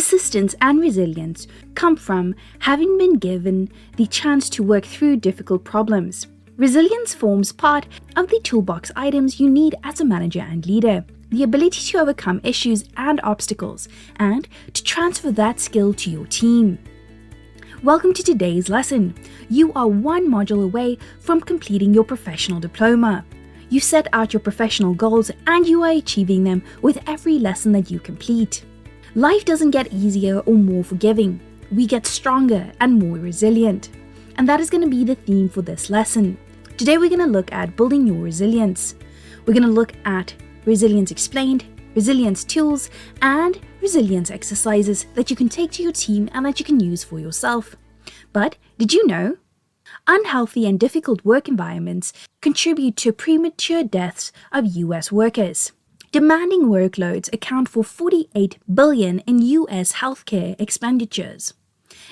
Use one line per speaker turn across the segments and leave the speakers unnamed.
Persistence and resilience come from having been given the chance to work through difficult problems. Resilience forms part of the toolbox items you need as a manager and leader. The ability to overcome issues and obstacles, and to transfer that skill to your team. Welcome to today's lesson. You are one module away from completing your professional diploma. You set out your professional goals and you are achieving them with every lesson that you complete. Life doesn't get easier or more forgiving. We get stronger and more resilient. And that is going to be the theme for this lesson. Today we're going to look at building your resilience. We're going to look at resilience explained, resilience tools, and resilience exercises that you can take to your team and that you can use for yourself. But did you know? Unhealthy and difficult work environments contribute to premature deaths of US workers. Demanding workloads account for $48 billion in US healthcare expenditures.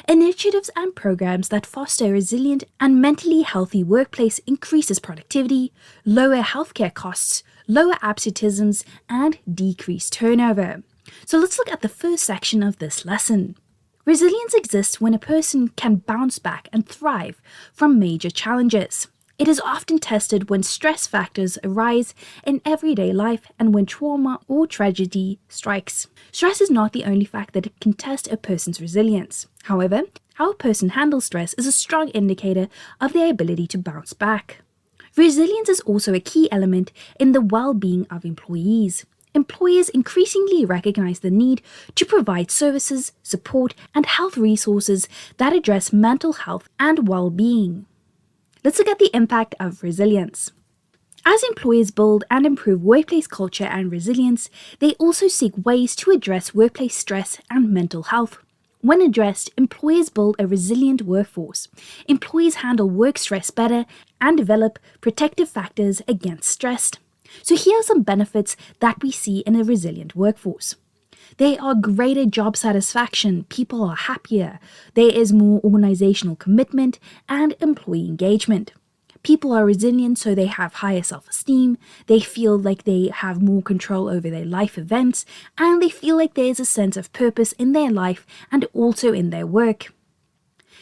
Initiatives and programs that foster a resilient and mentally healthy workplace increases productivity, lower healthcare costs, lower absenteeisms, and decrease turnover. So let's look at the first section of this lesson. Resilience exists when a person can bounce back and thrive from major challenges. It is often tested when stress factors arise in everyday life and when trauma or tragedy strikes. Stress is not the only factor that can test a person's resilience. However, how a person handles stress is a strong indicator of their ability to bounce back. Resilience is also a key element in the well-being of employees. Employers increasingly recognize the need to provide services, support, and health resources that address mental health and well-being. Let's look at the impact of resilience. As employers build and improve workplace culture and resilience, they also seek ways to address workplace stress and mental health. When addressed, employers build a resilient workforce. Employees handle work stress better and develop protective factors against stress. So here are some benefits that we see in a resilient workforce. There are greater job satisfaction, people are happier, there is more organizational commitment and employee engagement. People are resilient so they have higher self-esteem, they feel like they have more control over their life events, and they feel like there's a sense of purpose in their life and also in their work.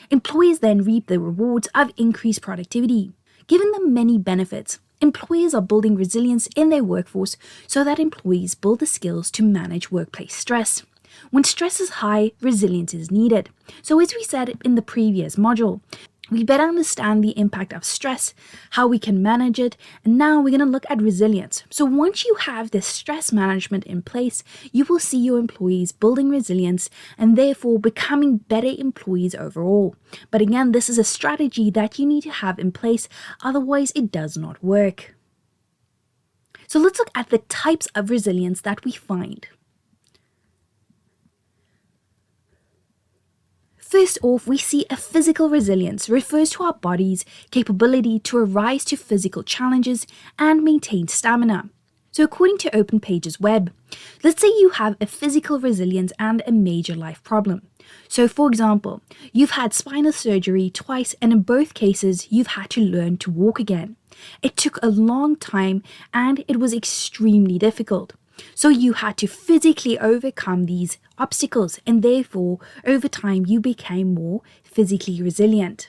Employees then reap the rewards of increased productivity. Given the many benefits, employers are building resilience in their workforce so that employees build the skills to manage workplace stress. When stress is high, resilience is needed. So as we said in the previous module, we better understand the impact of stress, how we can manage it, and now we're going to look at resilience. So once you have this stress management in place, you will see your employees building resilience and therefore becoming better employees overall. But again, this is a strategy that you need to have in place, otherwise it does not work. So let's look at the types of resilience that we find. First off, we see a physical resilience refers to our body's capability to arise to physical challenges and maintain stamina. So according to Open Pages Web, let's say you have a physical resilience and a major life problem. So for example, you've had spinal surgery twice and in both cases you've had to learn to walk again. It took a long time and it was extremely difficult. So you had to physically overcome these obstacles and therefore over time you became more physically resilient.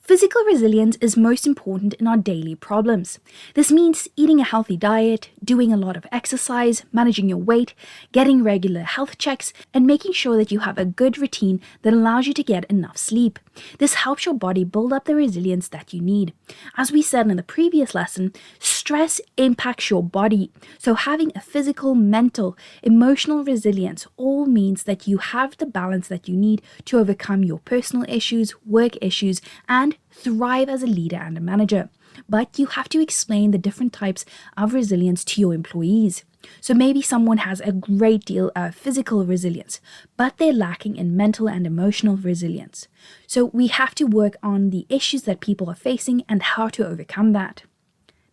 Physical resilience is most important in our daily problems. This means eating a healthy diet, doing a lot of exercise, managing your weight, getting regular health checks, and making sure that you have a good routine that allows you to get enough sleep. This helps your body build up the resilience that you need. As we said in the previous lesson, stress impacts your body. So having a physical, mental, emotional resilience all means that you have the balance that you need to overcome your personal issues, work issues, and thrive as a leader and a manager. But you have to explain the different types of resilience to your employees. So maybe someone has a great deal of physical resilience, but they're lacking in mental and emotional resilience. So we have to work on the issues that people are facing and how to overcome that.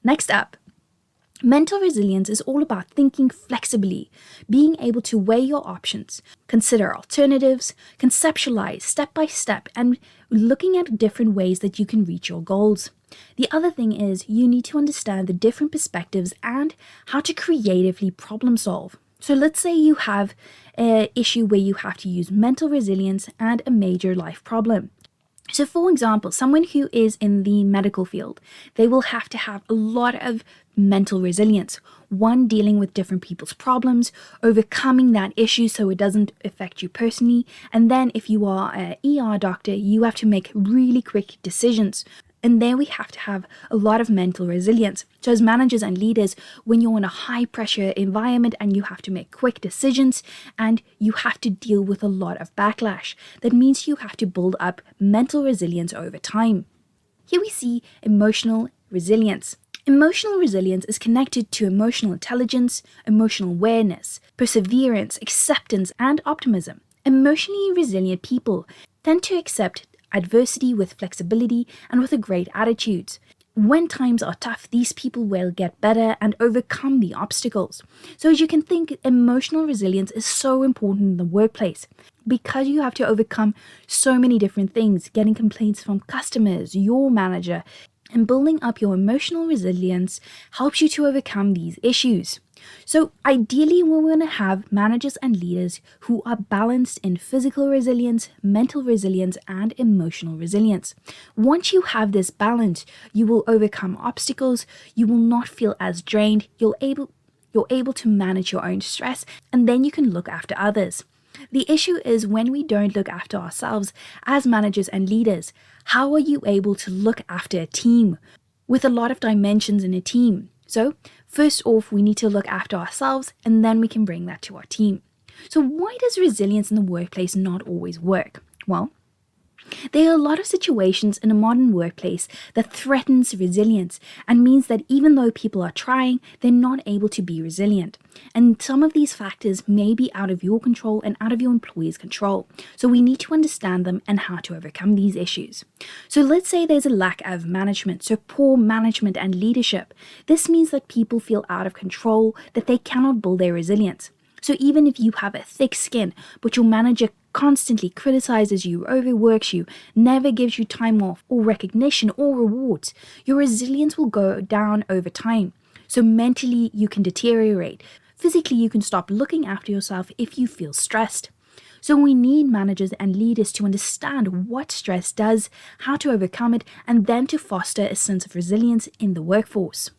Next up, mental resilience is all about thinking flexibly, being able to weigh your options, consider alternatives, conceptualize step by step, and looking at different ways that you can reach your goals. The other thing is you need to understand the different perspectives and how to creatively problem solve. So let's say you have an issue where you have to use mental resilience and a major life problem. So for example, someone who is in the medical field, they will have to have a lot of mental resilience. One, dealing with different people's problems, overcoming that issue so it doesn't affect you personally. And then if you are an ER doctor, you have to make really quick decisions. And there we have to have a lot of mental resilience. So as managers and leaders, when you're in a high pressure environment and you have to make quick decisions and you have to deal with a lot of backlash, that means you have to build up mental resilience over time. Here we see emotional resilience. Emotional resilience is connected to emotional intelligence, emotional awareness, perseverance, acceptance, and optimism. Emotionally resilient people tend to accept adversity with flexibility and with a great attitude. When times are tough, these people will get better and overcome the obstacles. So as you can think, emotional resilience is so important in the workplace because you have to overcome so many different things, getting complaints from customers, your manager, and building up your emotional resilience helps you to overcome these issues. So ideally, we want to have managers and leaders who are balanced in physical resilience, mental resilience, and emotional resilience. Once you have this balance, you will overcome obstacles, you will not feel as drained, you're able to manage your own stress, and then you can look after others. The issue is when we don't look after ourselves as managers and leaders, how are you able to look after a team with a lot of dimensions in a team? So first off, we need to look after ourselves and then we can bring that to our team. So why does resilience in the workplace not always work? Well, there are a lot of situations in a modern workplace that threatens resilience and means that even though people are trying, they're not able to be resilient. And some of these factors may be out of your control and out of your employees' control. So we need to understand them and how to overcome these issues. So let's say there's a lack of management, so poor management and leadership. This means that people feel out of control, that they cannot build their resilience. So even if you have a thick skin, but your manager constantly criticizes you, overworks you, never gives you time off or recognition or rewards, your resilience will go down over time. So mentally, you can deteriorate. Physically, you can stop looking after yourself if you feel stressed. So we need managers and leaders to understand what stress does, how to overcome it, and then to foster a sense of resilience in the workforce.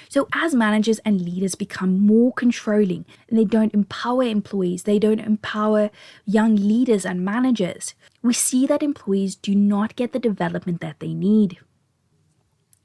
So as managers and leaders become more controlling, and they don't empower employees, they don't empower young leaders and managers, we see that employees do not get the development that they need.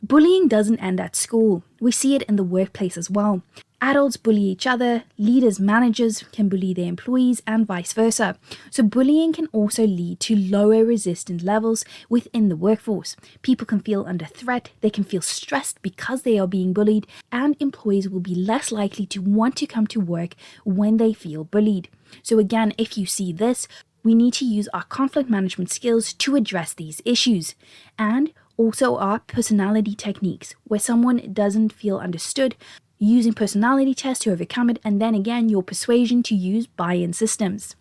Bullying doesn't end at school. We see it in the workplace as well. Adults bully each other, leaders, managers can bully their employees, and vice versa. So bullying can also lead to lower resistance levels within the workforce. People can feel under threat, they can feel stressed because they are being bullied, and employees will be less likely to want to come to work when they feel bullied. So again, if you see this, we need to use our conflict management skills to address these issues. And also our personality techniques, where someone doesn't feel understood, using personality tests to overcome it, and then again your persuasion to use buy-in systems.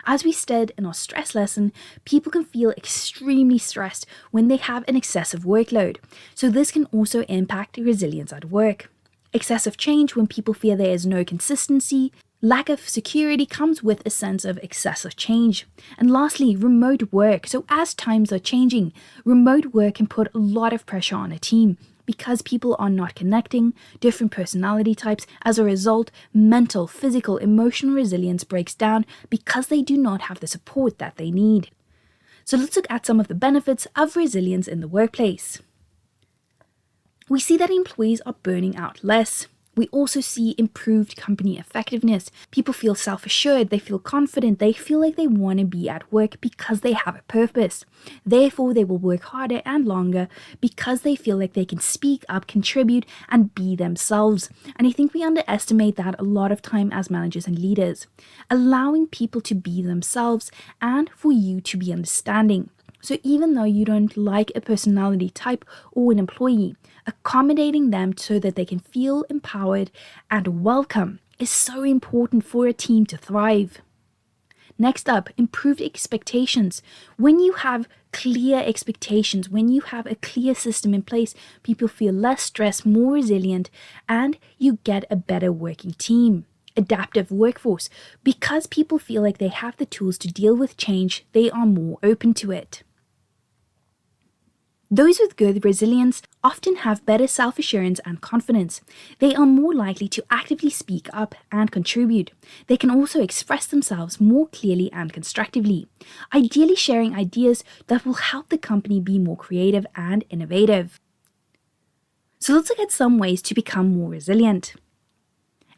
As we said in our stress lesson, people can feel extremely stressed when they have an excessive workload. So this can also impact resilience at work. Excessive change, when people fear there is no consistency. Lack of security comes with a sense of excessive change. And lastly, remote work. So as times are changing, remote work can put a lot of pressure on a team because people are not connecting, different personality types. As a result, mental, physical, emotional resilience breaks down because they do not have the support that they need. So let's look at some of the benefits of resilience in the workplace. We see that employees are burning out less. We also see improved company effectiveness. People feel self-assured, they feel confident, they feel like they want to be at work because they have a purpose. Therefore, they will work harder and longer because they feel like they can speak up, contribute, and be themselves. And I think we underestimate that a lot of time as managers and leaders. Allowing people to be themselves and for you to be understanding. So even though you don't like a personality type or an employee, accommodating them so that they can feel empowered and welcome is so important for a team to thrive. Next up, improved expectations. When you have clear expectations, when you have a clear system in place, people feel less stressed, more resilient, and you get a better working team. adaptive workforce. Because people feel like they have the tools to deal with change, they are more open to it. Those with good resilience often have better self-assurance and confidence. They are more likely to actively speak up and contribute. They can also express themselves more clearly and constructively, ideally sharing ideas that will help the company be more creative and innovative. So let's look at some ways to become more resilient.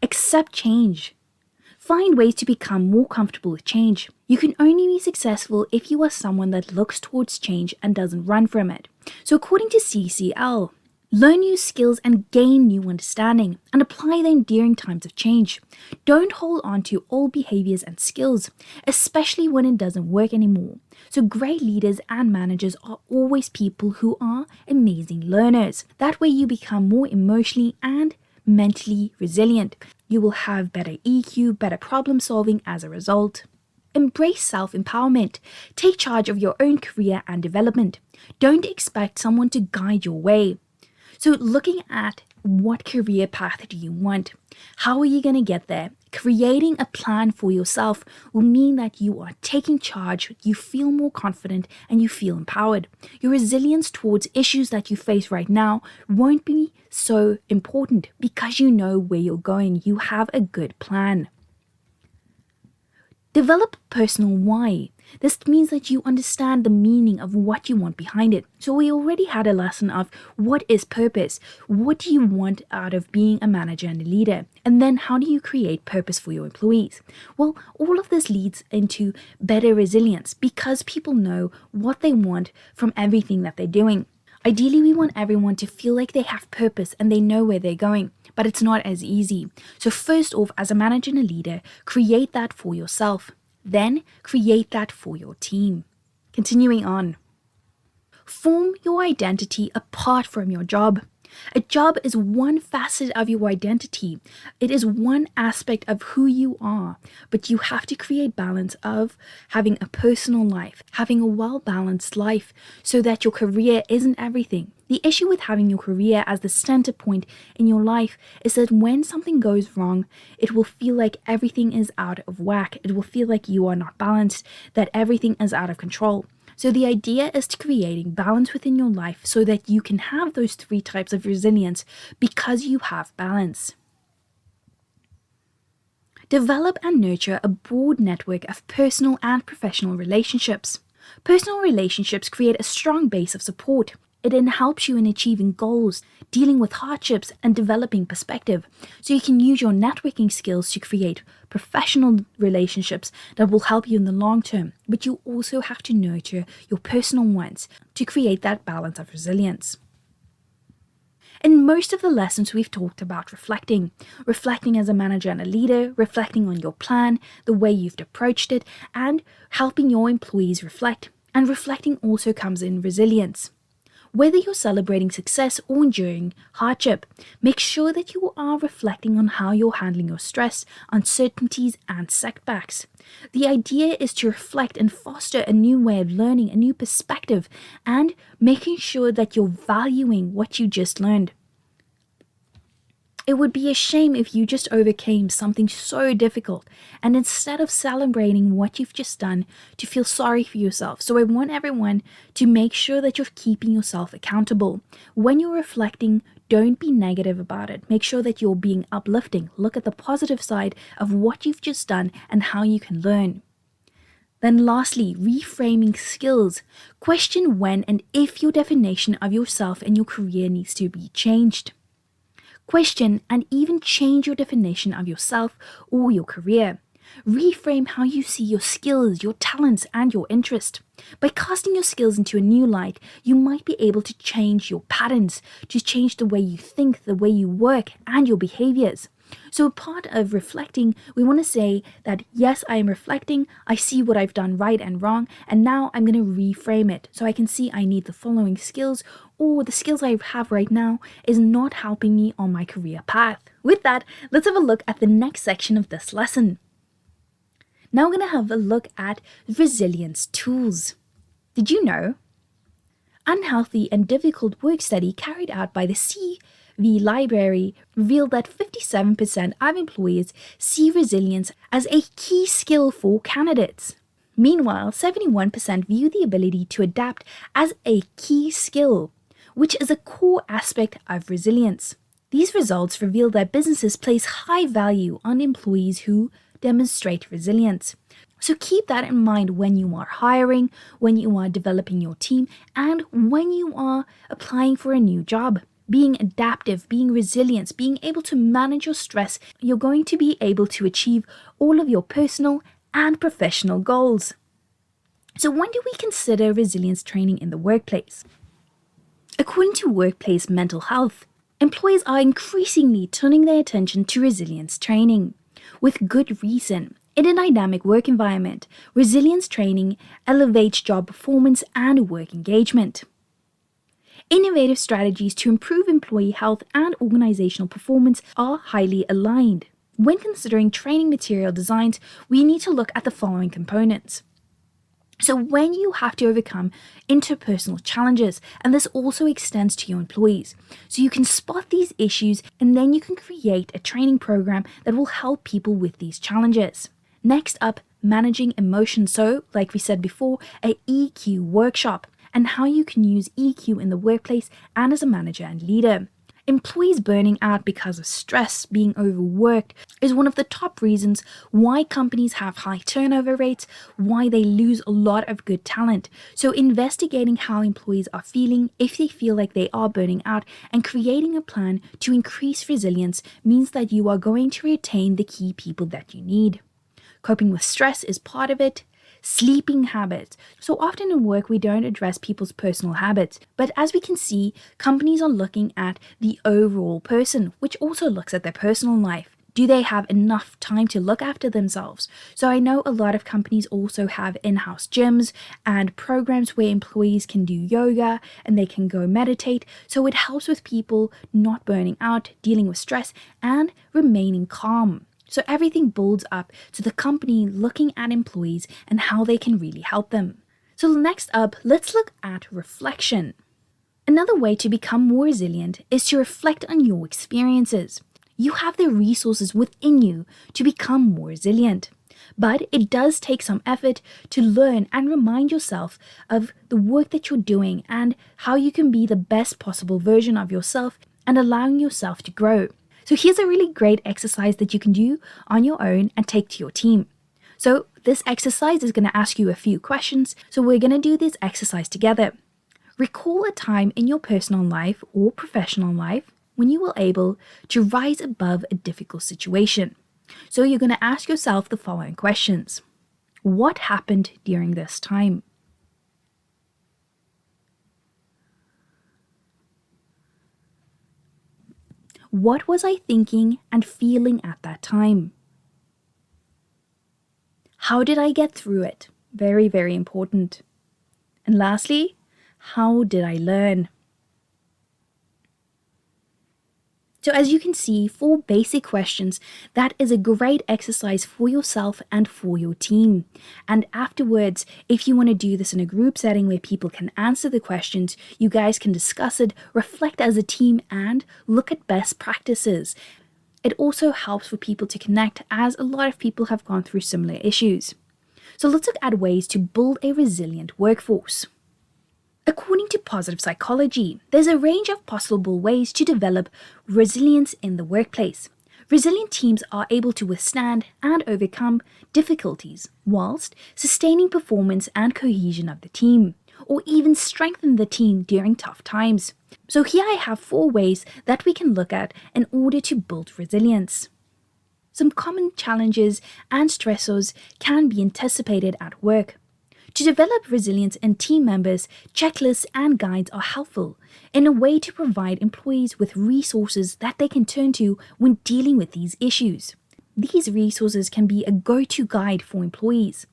Accept change. Find ways to become more comfortable with change. You can only be successful if you are someone that looks towards change and doesn't run from it. So according to CCL, learn new skills and gain new understanding and apply them during times of change. Don't hold on to old behaviors and skills, especially when it doesn't work anymore. So great leaders and managers are always people who are amazing learners. That way you become more emotionally and mentally resilient. You will have better EQ, better problem solving as a result. Embrace self-empowerment. Take charge of your own career and development. Don't expect someone to guide your way. So looking at what career path do you want? How are you going to get there? Creating a plan for yourself will mean that you are taking charge, you feel more confident, and you feel empowered. Your resilience towards issues that you face right now won't be so important because you know where you're going. You have a good plan. Develop personal why. This means that you understand the meaning of what you want behind it. So we already had a lesson of what is purpose? What do you want out of being a manager and a leader? And then how do you create purpose for your employees? Well, all of this leads into better resilience because people know what they want from everything that they're doing. Ideally, we want everyone to feel like they have purpose and they know where they're going, but it's not as easy. So first off, as a manager and a leader, create that for yourself. Then create that for your team. Continuing on. Form your identity apart from your job. A job is one facet of your identity. It is one aspect of who you are, but you have to create balance of having a personal life, having a well-balanced life so that your career isn't everything. The issue with having your career as the center point in your life is that when something goes wrong, it will feel like everything is out of whack. It will feel like you are not balanced, that everything is out of control. So the idea is to creating balance within your life so that you can have those three types of resilience because you have balance. Develop and nurture a broad network of personal and professional relationships. Personal relationships create a strong base of support. It then helps you in achieving goals, dealing with hardships, and developing perspective. So you can use your networking skills to create professional relationships that will help you in the long term. But you also have to nurture your personal ones to create that balance of resilience. In most of the lessons, we've talked about reflecting as a manager and a leader, reflecting on your plan, the way you've approached it, and helping your employees reflect. And reflecting also comes in resilience. Whether you're celebrating success or enduring hardship, make sure that you are reflecting on how you're handling your stress, uncertainties, and setbacks. The idea is to reflect and foster a new way of learning, a new perspective, and making sure that you're valuing what you just learned. It would be a shame if you just overcame something so difficult and instead of celebrating what you've just done, to feel sorry for yourself. So I want everyone to make sure that you're keeping yourself accountable. When you're reflecting, don't be negative about it. Make sure that you're being uplifting. Look at the positive side of what you've just done and how you can learn. Then lastly, reframing skills. Question when and if your definition of yourself and your career needs to be changed. Question and even change your definition of yourself or your career. Reframe how you see your skills, your talents, and your interest. By casting your skills into a new light, you might be able to change your patterns, to change the way you think, the way you work, and your behaviors. So part of reflecting, we want to say that yes, I am reflecting, I see what I've done right and wrong, and now I'm going to reframe it so I can see I need the following skills, or the skills I have right now is not helping me on my career path. With that, let's have a look at the next section of this lesson. Now we're going to have a look at resilience tools. Did you know? Unhealthy and difficult work study carried out by the the library revealed that 57% of employers see resilience as a key skill for candidates. Meanwhile, 71% view the ability to adapt as a key skill, which is a core aspect of resilience. These results reveal that businesses place high value on employees who demonstrate resilience. So keep that in mind when you are hiring, when you are developing your team, and when you are applying for a new job. Being adaptive, being resilient, being able to manage your stress, you're going to be able to achieve all of your personal and professional goals. So when do we consider resilience training in the workplace? According to Workplace Mental Health, employees are increasingly turning their attention to resilience training, with good reason. In a dynamic work environment, resilience training elevates job performance and work engagement. Innovative strategies to improve employee health and organizational performance are highly aligned. When considering training material designs, we need to look at the following components. So when you have to overcome interpersonal challenges, and this also extends to your employees, so you can spot these issues and then you can create a training program that will help people with these challenges. Next up, managing emotions. So, like we said before, a EQ workshop and how you can use EQ in the workplace and as a manager and leader. Employees burning out because of stress, being overworked, is one of the top reasons why companies have high turnover rates, why they lose a lot of good talent. So investigating how employees are feeling, if they feel like they are burning out, and creating a plan to increase resilience means that you are going to retain the key people that you need. Coping with stress is part of it. Sleeping habits. So often in work, we don't address people's personal habits, but as we can see, companies are looking at the overall person, which also looks at their personal life. Do they have enough time to look after themselves? So I know a lot of companies also have in-house gyms and programs where employees can do yoga and they can go meditate. So it helps with people not burning out, dealing with stress, and remaining calm. So everything builds up to the company looking at employees and how they can really help them. So next up, let's look at reflection. Another way to become more resilient is to reflect on your experiences. You have the resources within you to become more resilient. But it does take some effort to learn and remind yourself of the work that you're doing and how you can be the best possible version of yourself and allowing yourself to grow. So here's a really great exercise that you can do on your own and take to your team. So this exercise is going to ask you a few questions. So we're going to do this exercise together. Recall a time in your personal life or professional life when you were able to rise above a difficult situation. So you're going to ask yourself the following questions. What happened during this time? What was I thinking and feeling at that time? How did I get through it? Very, very important. And lastly, how did I learn? So as you can see, 4 basic questions, that is a great exercise for yourself and for your team. And afterwards, if you want to do this in a group setting where people can answer the questions, you guys can discuss it, reflect as a team, and look at best practices. It also helps for people to connect, as a lot of people have gone through similar issues. So let's look at ways to build a resilient workforce. According to positive psychology, there's a range of possible ways to develop resilience in the workplace. Resilient teams are able to withstand and overcome difficulties whilst sustaining performance and cohesion of the team, or even strengthen the team during tough times. So here I have 4 ways that we can look at in order to build resilience. Some common challenges and stressors can be anticipated at work. To develop resilience in team members, checklists and guides are helpful in a way to provide employees with resources that they can turn to when dealing with these issues. These resources can be a go-to guide for employees.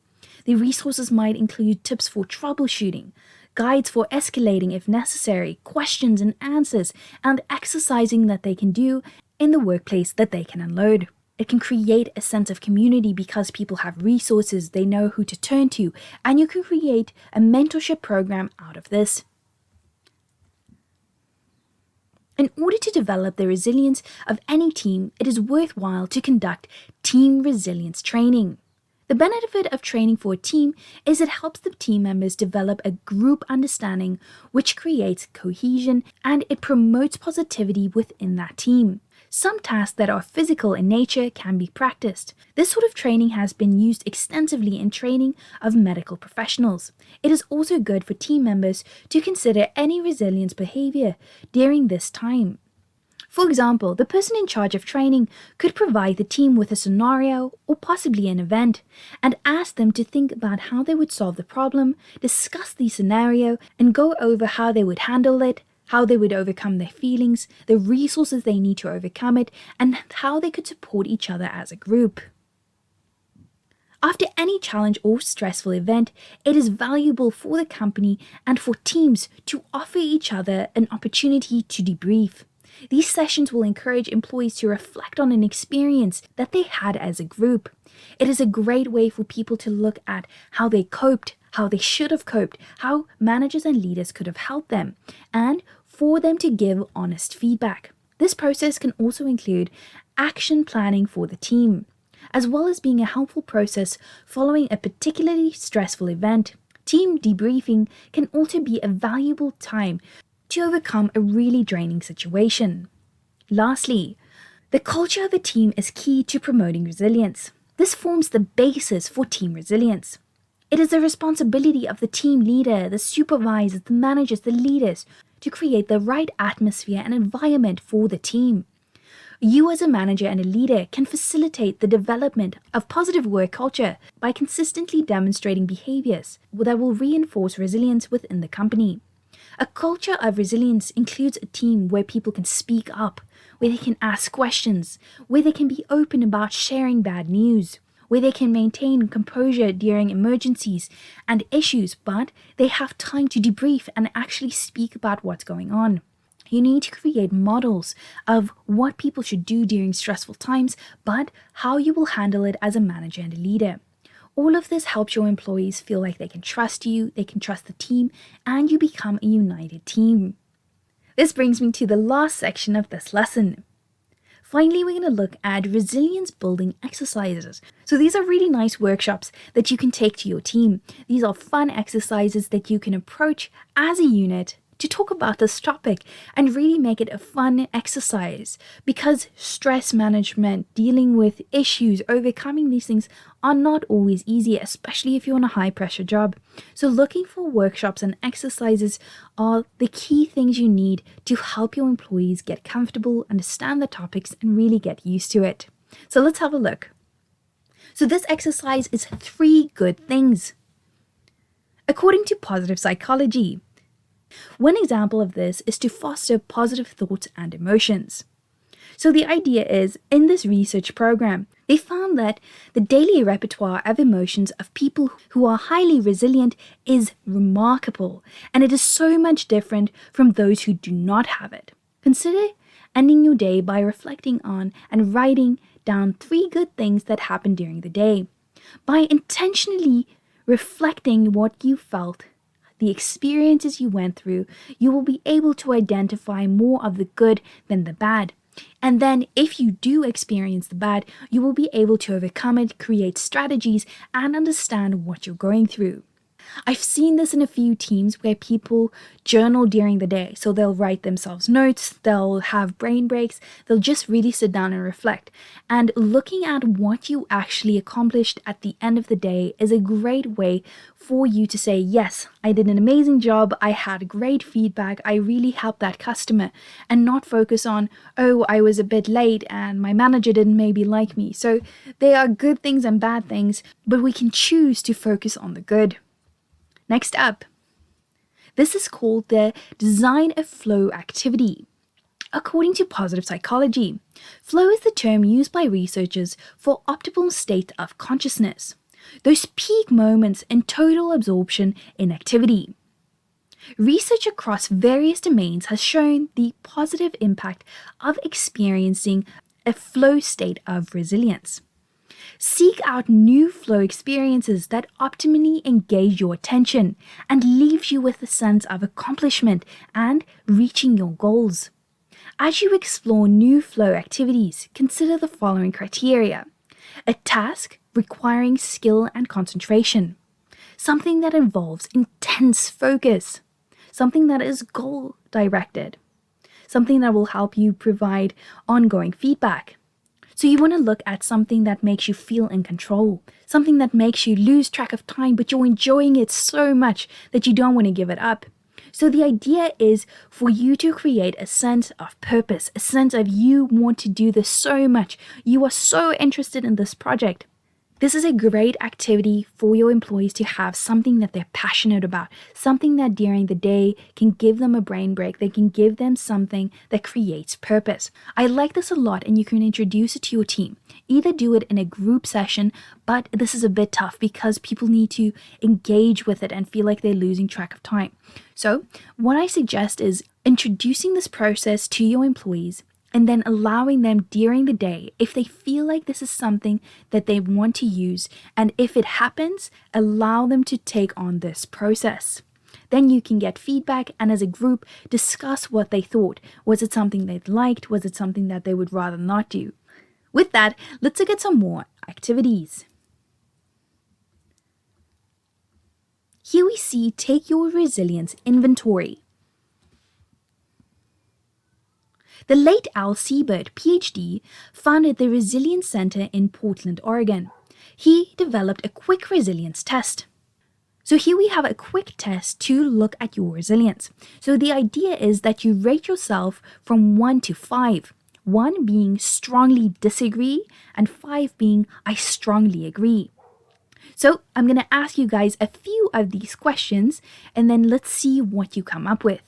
The resources might include tips for troubleshooting, guides for escalating if necessary, questions and answers, and exercising that they can do in the workplace that they can unload. It can create a sense of community because people have resources, they know who to turn to, and you can create a mentorship program out of this. In order to develop the resilience of any team, it is worthwhile to conduct team resilience training. The benefit of training for a team is it helps the team members develop a group understanding, which creates cohesion and it promotes positivity within that team. Some tasks that are physical in nature can be practiced. This sort of training has been used extensively in training of medical professionals. It is also good for team members to consider any resilience behavior during this time. For example, the person in charge of training could provide the team with a scenario or possibly an event and ask them to think about how they would solve the problem, discuss the scenario, and go over how they would handle it, how they would overcome their feelings, the resources they need to overcome it, and how they could support each other as a group. After any challenge or stressful event, it is valuable for the company and for teams to offer each other an opportunity to debrief. These sessions will encourage employees to reflect on an experience that they had as a group. It is a great way for people to look at how they coped, how they should have coped, how managers and leaders could have helped them, and for them to give honest feedback. This process can also include action planning for the team, as well as being a helpful process following a particularly stressful event. Team debriefing can also be a valuable time to overcome a really draining situation. Lastly, the culture of a team is key to promoting resilience. This forms the basis for team resilience. It is the responsibility of the team leader, the supervisors, the managers, the leaders to create the right atmosphere and environment for the team. You as a manager and a leader can facilitate the development of positive work culture by consistently demonstrating behaviors that will reinforce resilience within the company. A culture of resilience includes a team where people can speak up, where they can ask questions, where they can be open about sharing bad news, where they can maintain composure during emergencies and issues, but they have time to debrief and actually speak about what's going on. You need to create models of what people should do during stressful times, but how you will handle it as a manager and a leader. All of this helps your employees feel like they can trust you, they can trust the team, and you become a united team. This brings me to the last section of this lesson. Finally, we're going to look at resilience building exercises. So these are really nice workshops that you can take to your team. These are fun exercises that you can approach as a unit to talk about this topic and really make it a fun exercise, because stress management, dealing with issues, overcoming these things are not always easy, especially if you're on a high pressure job. So looking for workshops and exercises are the key things you need to help your employees get comfortable, understand the topics, and really get used to it. So let's have a look. So this exercise is 3 good things, according to positive psychology. One example of this is to foster positive thoughts and emotions. So the idea is, in this research program, they found that the daily repertoire of emotions of people who are highly resilient is remarkable, and it is so much different from those who do not have it. Consider ending your day by reflecting on and writing down 3 good things that happened during the day. By intentionally reflecting what you felt, the experiences you went through, you will be able to identify more of the good than the bad. And then if you do experience the bad, you will be able to overcome it, create strategies, and understand what you're going through. I've seen this in a few teams where people journal during the day. So they'll write themselves notes, they'll have brain breaks, they'll just really sit down and reflect. And looking at what you actually accomplished at the end of the day is a great way for you to say, yes, I did an amazing job, I had great feedback, I really helped that customer, and not focus on, oh, I was a bit late and my manager didn't maybe like me. So there are good things and bad things, but we can choose to focus on the good. Next up, this is called the design a flow activity. According to positive psychology, flow is the term used by researchers for optimal state of consciousness, those peak moments in total absorption in activity. Research across various domains has shown the positive impact of experiencing a flow state of resilience. Seek out new flow experiences that optimally engage your attention and leaves you with a sense of accomplishment and reaching your goals. As you explore new flow activities, consider the following criteria: a task requiring skill and concentration, something that involves intense focus, something that is goal-directed, something that will help you provide ongoing feedback. So you want to look at something that makes you feel in control, something that makes you lose track of time, but you're enjoying it so much that you don't want to give it up. So the idea is for you to create a sense of purpose, a sense of you want to do this so much. You are so interested in this project. This is a great activity for your employees to have something that they're passionate about, something that during the day can give them a brain break, that can give them something that creates purpose. I like this a lot, and you can introduce it to your team. Either do it in a group session, but this is a bit tough because people need to engage with it and feel like they're losing track of time. So what I suggest is introducing this process to your employees and then allowing them during the day, if they feel like this is something that they want to use, and if it happens, allow them to take on this process. Then you can get feedback and as a group discuss what they thought. Was it something they liked? Was it something that they would rather not do? With that, let's look at some more activities. Here we see take your resilience inventory. The late Al Siebert, PhD, founded the Resilience Center in Portland, Oregon. He developed a quick resilience test. So here we have a quick test to look at your resilience. So the idea is that you rate yourself from 1 to 5. 1 being strongly disagree and 5 being I strongly agree. So I'm going to ask you guys a few of these questions and then let's see what you come up with.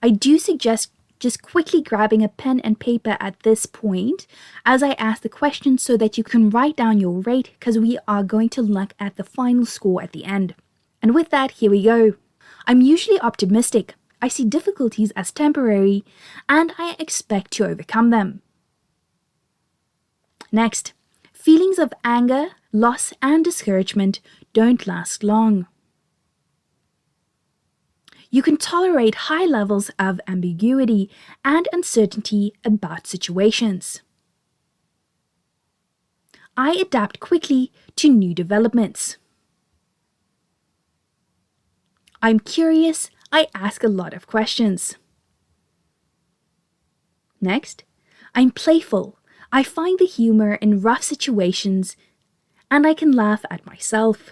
I do suggest just quickly grabbing a pen and paper at this point as I ask the question so that you can write down your rate because we are going to look at the final score at the end. And with that, here we go. I'm usually optimistic. I see difficulties as temporary and I expect to overcome them. Next, feelings of anger, loss, and discouragement don't last long. You can tolerate high levels of ambiguity and uncertainty about situations. I adapt quickly to new developments. I'm curious. I ask a lot of questions. Next, I'm playful. I find the humor in rough situations and I can laugh at myself.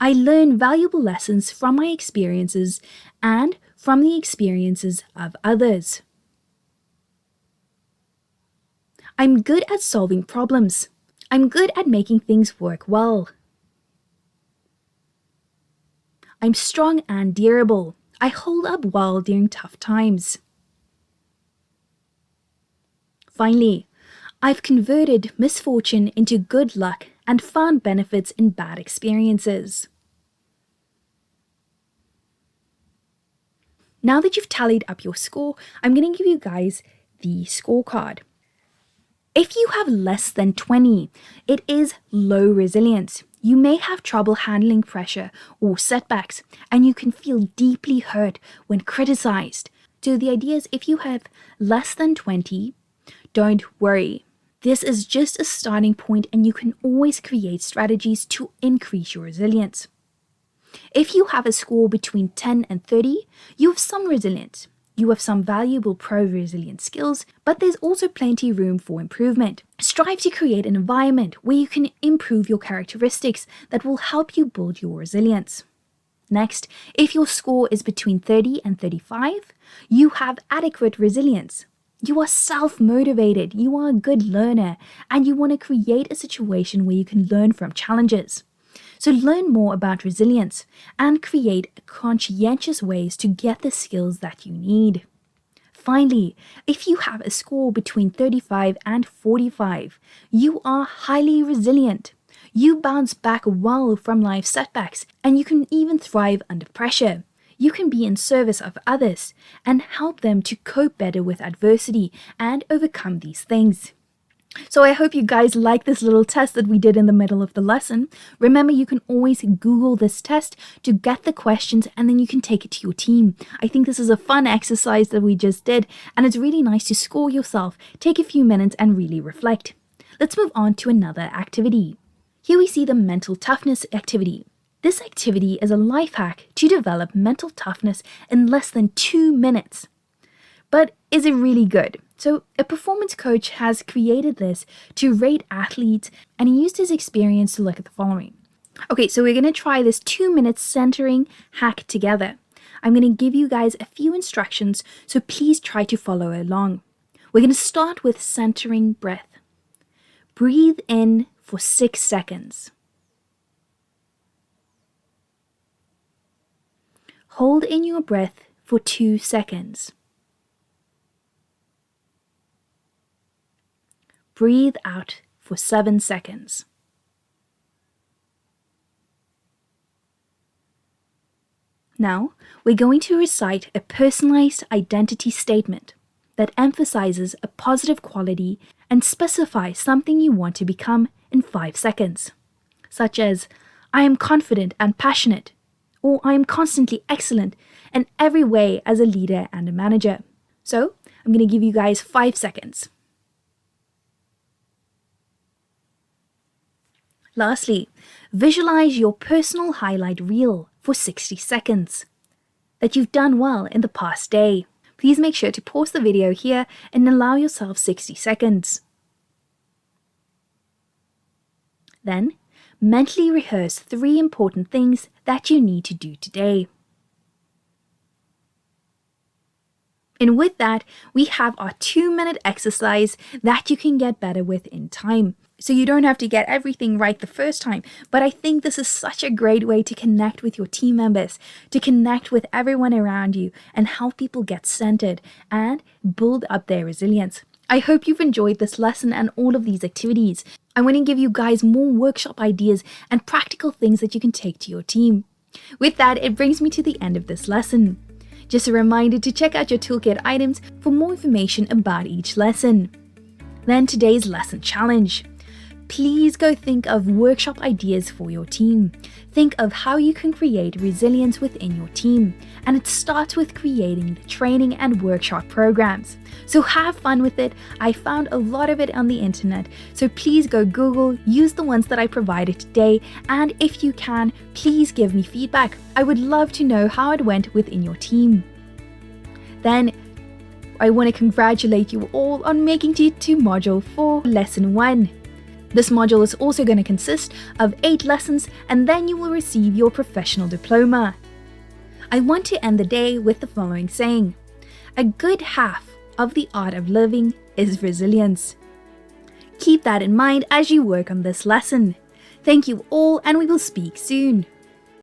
I learn valuable lessons from my experiences and from the experiences of others. I'm good at solving problems. I'm good at making things work well. I'm strong and durable. I hold up well during tough times. Finally, I've converted misfortune into good luck and found benefits in bad experiences. Now that you've tallied up your score, I'm going to give you guys the scorecard. If you have less than 20, it is low resilience. You may have trouble handling pressure or setbacks, and you can feel deeply hurt when criticized. So the idea is if you have less than 20, don't worry. This is just a starting point and you can always create strategies to increase your resilience. If you have a score between 10 and 30, you have some resilience. You have some valuable pro-resilient skills, but there's also plenty room for improvement. Strive to create an environment where you can improve your characteristics that will help you build your resilience. Next, if your score is between 30 and 35, you have adequate resilience. You are self-motivated, you are a good learner, and you want to create a situation where you can learn from challenges. So learn more about resilience and create conscientious ways to get the skills that you need. Finally, if you have a score between 35 and 45, you are highly resilient. You bounce back well from life setbacks and you can even thrive under pressure. You can be in service of others and help them to cope better with adversity and overcome these things. So I hope you guys like this little test that we did in the middle of the lesson. Remember, you can always Google this test to get the questions and then you can take it to your team. I think this is a fun exercise that we just did, and it's really nice to score yourself, take a few minutes and really reflect. Let's move on to another activity. Here we see the mental toughness activity. This activity is a life hack to develop mental toughness in less than 2 minutes. But is it really good? So a performance coach has created this to rate athletes, and he used his experience to look at the following. Okay, so we're going to try this 2-minute centering hack together. I'm going to give you guys a few instructions, so please try to follow along. We're going to start with centering breath. Breathe in for 6 seconds. Hold in your breath for 2 seconds. Breathe out for 7 seconds. Now, we're going to recite a personalized identity statement that emphasizes a positive quality and specifies something you want to become in 5 seconds, such as, I am confident and passionate, or I am constantly excellent in every way as a leader and a manager. So, I'm going to give you guys 5 seconds. Lastly, visualize your personal highlight reel for 60 seconds that you've done well in the past day. Please make sure to pause the video here and allow yourself 60 seconds. Then, mentally rehearse 3 important things that you need to do today. And with that, we have our 2-minute exercise that you can get better with in time. So you don't have to get everything right the first time, but I think this is such a great way to connect with your team members, to connect with everyone around you and help people get centered and build up their resilience. I hope you've enjoyed this lesson and all of these activities. I want to give you guys more workshop ideas and practical things that you can take to your team. With that, it brings me to the end of this lesson. Just a reminder to check out your toolkit items for more information about each lesson. Then today's lesson challenge. Please go think of workshop ideas for your team. Think of how you can create resilience within your team. And it starts with creating the training and workshop programs. So have fun with it. I found a lot of it on the internet. So please go Google, use the ones that I provided today. And if you can, please give me feedback. I would love to know how it went within your team. Then I want to congratulate you all on making it to Module 4, Lesson 1. This module is also going to consist of 8 lessons, and then you will receive your professional diploma. I want to end the day with the following saying: a good half of the art of living is resilience. Keep that in mind as you work on this lesson. Thank you all, and we will speak soon.